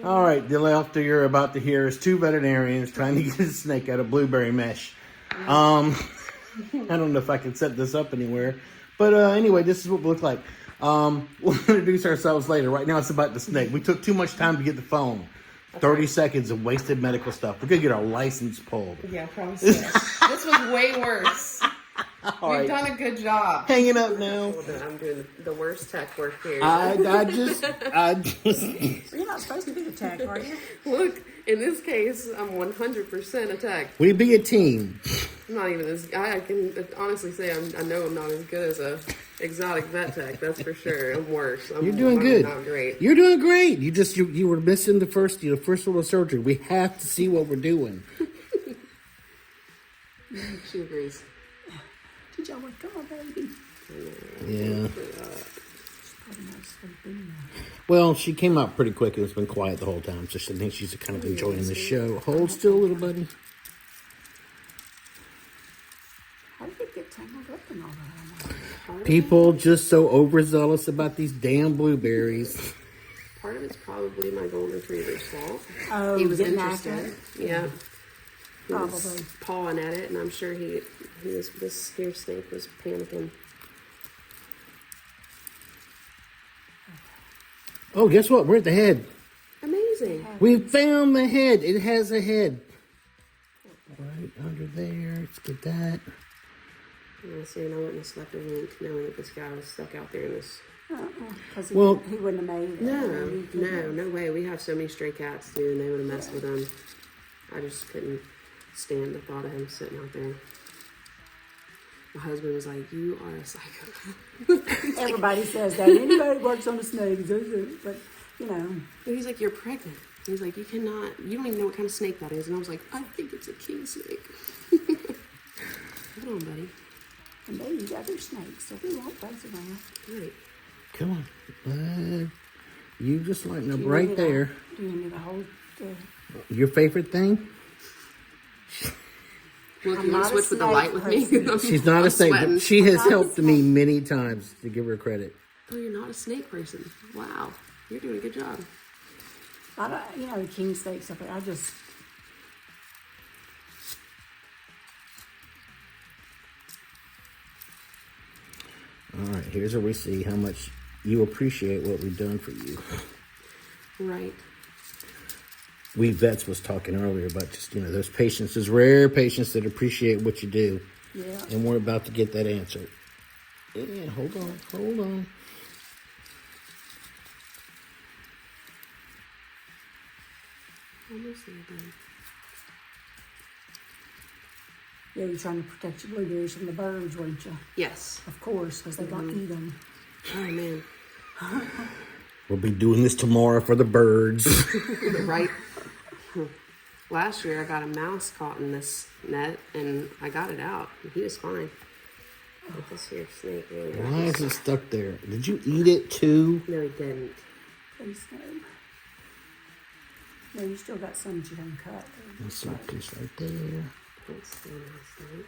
All right, the laughter you're about to hear is two veterinarians trying to get a snake out of blueberry mesh. I don't know if I can set this up anywhere, but anyway, this is what we look like. We'll introduce ourselves later. Right now, it's about the snake. We took too much time to get the phone. 30 seconds of wasted medical stuff. We're gonna get our license pulled. Yeah, probably so. This was way worse. We've done a good job. Hanging up now. I'm doing the worst tech work here. I just. You're not supposed to be the tech, are you? Look, in this case, I'm 100% a tech. We be a team. I'm not even as. I can honestly say I know I'm not as good as a exotic vet tech. That's for sure. I'm worse. You're doing good. Not great. You're doing great. You were missing the first little surgery. We have to see what we're doing. She agrees. Did y'all want to come on, baby? Yeah. Well, she came out pretty quick and it's been quiet the whole time. So I think she's kind of enjoying the show. Hold still, little buddy. How did it get tangled up and all that? People just so overzealous about these damn blueberries. Part of it's probably my golden retriever's fault. Oh, He was getting interested. after it? Yeah. He was Probably. pawing at it, and I'm sure this here snake was panicking. Oh, guess what? We're at the head. Amazing. We found the head. It has a head. Right under there. Let's get that. Yeah, see, and I wouldn't have slept a wink knowing that this guy was stuck out there in this. Because Well- he wouldn't have made it. No way. We have so many stray cats, too, and they would have messed with him. I just couldn't stand the thought of him sitting out there. My husband was like, "You are a psycho." Everybody says that. Anybody works on a snake, but you know. He's like, "You're pregnant." He's like, you don't even know what kind of snake that is. And I was like, I think it's a king snake. Hold on, buddy. And they eat other snakes, so we won't buzz around. Right. Come on. You just lighten up right there. Do you need to hold Your favorite thing? Well, you want to switch with the light with me? She's not a snake, sweating. but she has helped me many times, to give her credit. Oh, you're not a snake person. Wow. You're doing a good job. I don't, king snake stuff. I just. All right, here's where we see how much you appreciate what we've done for you. Right. We vets was talking earlier about just, those patients, those rare patients that appreciate what you do. Yeah. And we're about to get that answer. Yeah, hold on. Almost there, bud. Yeah, you're trying to protect your blueberries from the birds, weren't you? Yes. Of course, because they don't eat them. Oh, man. We'll be doing this tomorrow for the birds. Right. Last year, I got a mouse caught in this net, and I got it out. He was fine. But this here snake really got Why me. is it stuck there? Did you eat it too? No, he didn't. Please no. No, you still got some that you haven't cut. It's like this right there. That's the snake.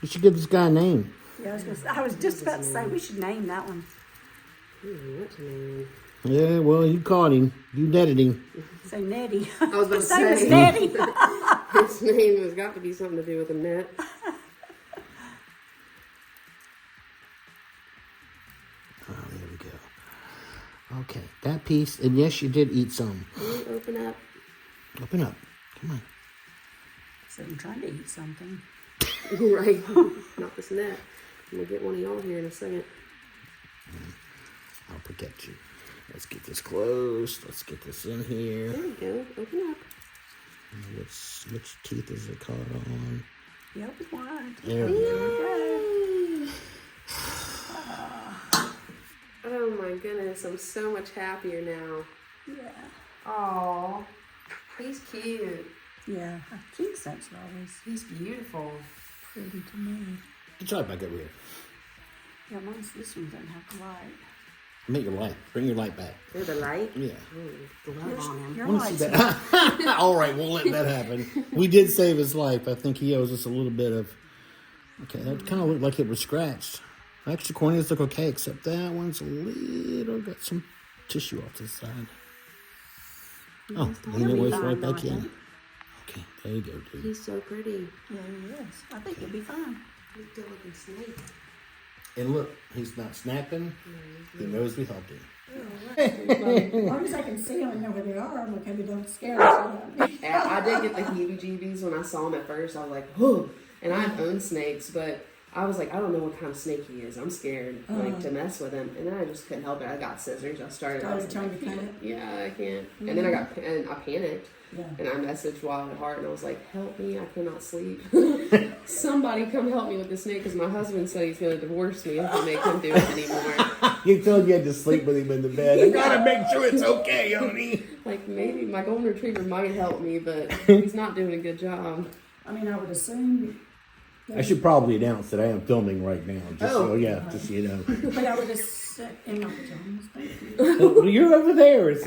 You should give this guy a name. Yeah, I was just about to say we should name that one. I don't know what to name. Yeah, well, you caught him. You netted him. Say Nettie. I was about to His name is say. Nettie. His name has got to be something to do with a net. Oh, there we go. Okay, that piece, and yes, you did eat some. Can you open up? Open up. Come on. So I'm trying to eat something. Right. Not this net. I'm going to get one of y'all here in a second. I'll protect you. Let's get this closed. Let's get this in here. There we go. Open up. Which teeth is it caught on? Yep, wide. There we go. Oh my goodness, I'm so much happier now. Yeah. Aw, he's cute. Yeah, king snakes are always He's beautiful. pretty to me. Get your light back over here. Yeah, this one doesn't have the light. Make your light. Bring your light back. There's the light. Yeah. Glove on him. Your I want to see light's that. All right, we'll let that happen. We did save his life. I think he owes us a little bit of... Okay, that kind of looked like it was scratched. Actually, corneas look okay, except that one's a little... got some tissue off to the side. He's Oh, totally lean it way fine, right though, back I in. think. Okay, there you go, dude. He's so pretty. Yeah, yes. I think it'll be fine. He's a good looking snake. And look, he's not snapping. He knows we helped him. As long as I can see them and know where they are, I'm okay. Don't scare them. Yeah, I did get the heebie-jeebies when I saw him at first. I was like, whoa. And I've owned snakes, but I was like, I don't know what kind of snake he is. I'm scared, like, to mess with him. And then I just couldn't help it. I got scissors. I started Started I trying was to like, cut it? yeah, I can't. And then I panicked. Yeah. And I messaged Wild at Heart, and I was like, help me, I cannot sleep. Somebody come help me with the snake, because my husband said he's going to divorce me if I make him do it anymore. You told you had to sleep with him in the bed. You gotta make sure it's okay, honey. Like, maybe my golden retriever might help me, but he's not doing a good job. I mean, I would assume. I should probably announce that I am filming right now. Just just so you know. But I would assume in my pajamas. Thank you. Well, you're over there. It's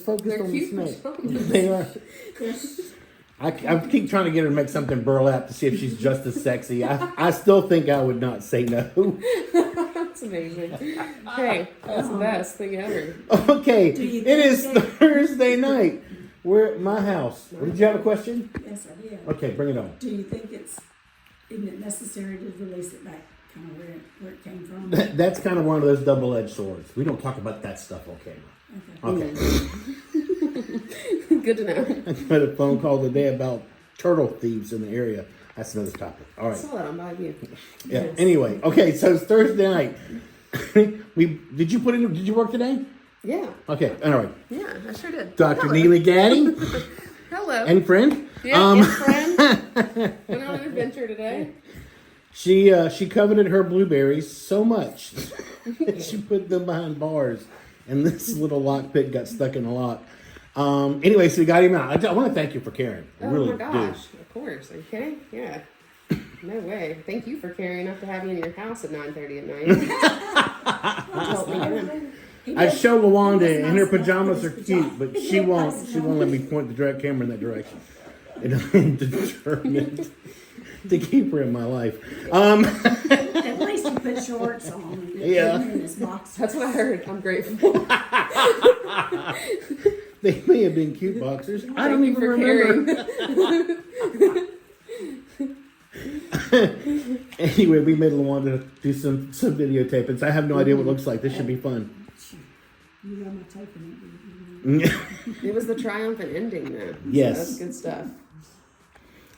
focused They're on the cute snake. pajamas. They are. I keep trying to get her to make something burlap to see if she's just as sexy. I still think I would not say no. That's amazing. Hey, that's the best thing ever. Okay, you it is think Thursday night. We're at my house. Did you have a question? Yes, I did. Okay, bring it on. Do you think isn't it necessary to release it back kind of where it came from? That's kind of one of those double-edged swords. We don't talk about that stuff on camera. Okay. Good to know. I got a phone call today about turtle thieves in the area. That's another topic. All I right. saw that on my view. Yeah. Anyway, okay. So it's Thursday night. Did you work today? Yeah. Okay. All right. Yeah, I sure did. Dr. Hello. Neely Gaddy Hello. and friend. Yeah, yes, friend. Went on an adventure today. She coveted her blueberries so much that she put them behind bars, and this little lock pick got stuck in the lock. Anyway, so we got him out. I want to thank you for caring. I really Oh my gosh, of course. Are you kidding? Yeah. No way. Thank you for caring enough to have me in your house at 9:30 at night. Help me in. I show Lawanda, and her pajamas are cute, but she won't let me point the direct camera in that direction. And I'm determined to keep her in my life. At least you put shorts on. Yeah. In this box. That's what I heard. I'm grateful. They may have been cute boxers. I don't Thank you even for remember. Anyway, we made Lawanda do some videotapings. I have no idea what it looks like. This should be fun. You got my tape in it. It was the triumphant ending, though. Yes. So that's good stuff.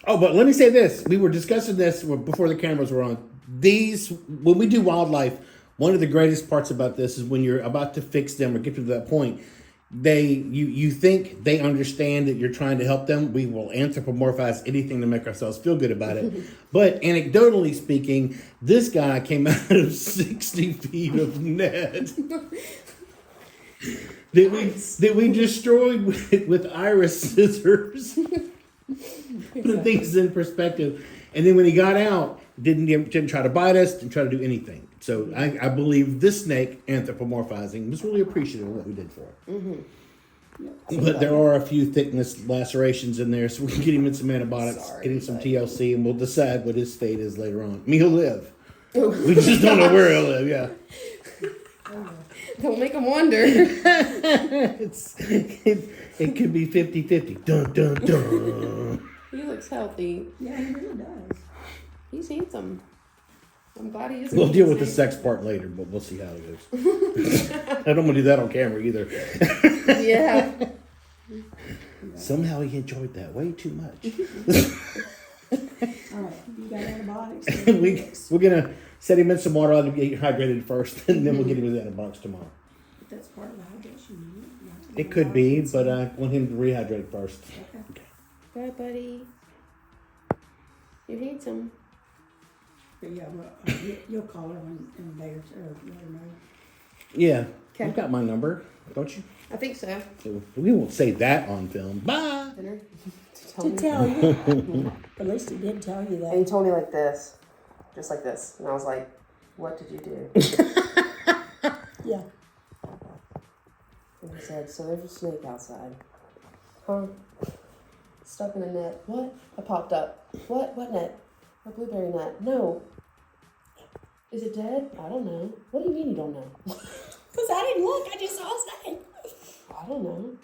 Oh, but let me say this. We were discussing this before the cameras were on. When we do wildlife, one of the greatest parts about this is when you're about to fix them or get to that point, you think they understand that you're trying to help them. We will anthropomorphize anything to make ourselves feel good about it. But anecdotally speaking, this guy came out of 60 feet of net that we destroyed with iris scissors. Put things in perspective. And then when he got out, didn't try to bite us, didn't try to do anything. So I believe this snake, anthropomorphizing, was really appreciative of what we did for it. Mm-hmm. But there are a few thickness lacerations in there, so we can get him in some antibiotics, get him some TLC, and we'll decide what his fate is later on. I mean, he'll live. We just don't know where he'll live, yeah. Don't make him wonder. It could be 50-50. Dun, dun, dun. He looks healthy. Yeah, he really does. He's handsome. I'm glad he is. We'll deal with the sex part later, but we'll see how it goes. I don't want to do that on camera either. Yeah. Somehow he enjoyed that way too much. All right, you got antibiotics? We're going to set him in some water, let him get hydrated first, and then we'll get him his antibiotics tomorrow. That's part of the hydration. It could be, but I want him to rehydrate first. Okay. Bye, buddy. You're handsome. But yeah, well, you'll call her in there or let her know. Yeah. Okay. You've got my number, don't you? I think so. So we won't say that on film. Bye. Dinner? To tell you. At least he did tell you And he that. told me like this. Just like this. And I was like, what did you do? Yeah. And he said, so there's a snake outside. Huh? Stuck in a net. What? I popped up. What? What net? A blueberry net. No. Is it dead? I don't know. What do you mean you don't know? Because I didn't look. I just saw a snake. I don't know.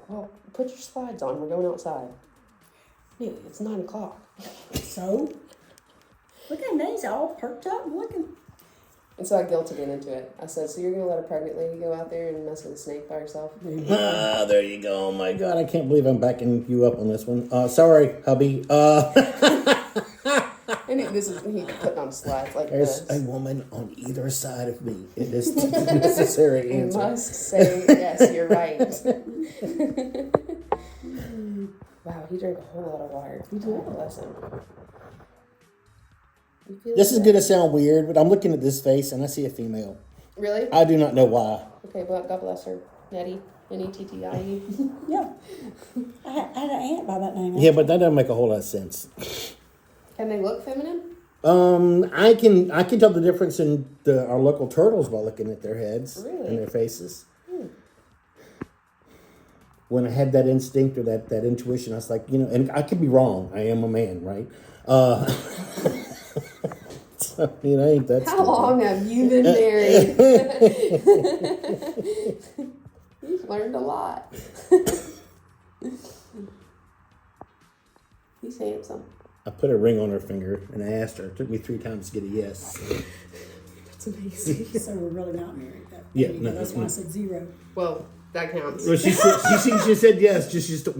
Well, put your slides on. We're going outside. Neely, it's 9 o'clock. So, look at him, he's all perked up and looking. And so I guilted him into it. I said, so you're going to let a pregnant lady go out there and mess with a snake by herself? Ah, there you go. Oh my God, I can't believe I'm backing you up on this one. Sorry, hubby. And this is when he's putting on slides like There's this. a woman on either side of me. It is the necessary I answer. must say, yes, you're right. Wow, he drank a whole lot of water. God bless him. You feel This is that? going to sound weird, but I'm looking at this face and I see a female. Really? I do not know why. Okay, well, God bless her. Nettie. N-E-T-T-I-E. Yeah. I had an aunt by that name. Yeah, but that doesn't make a whole lot of sense. Can they look feminine? I can tell the difference in our local turtles by looking at their heads Really? and their faces. When I had that instinct or that intuition, I was like, and I could be wrong. I am a man, right? So, ain't that How stupid. long have you been married? You've learned a lot. He's handsome. I put a ring on her finger and I asked her. It took me 3 times to get a yes. That's amazing. So we're really not married. Yeah, no, That's why I said 0. Well, that counts. Well, she said yes, just won't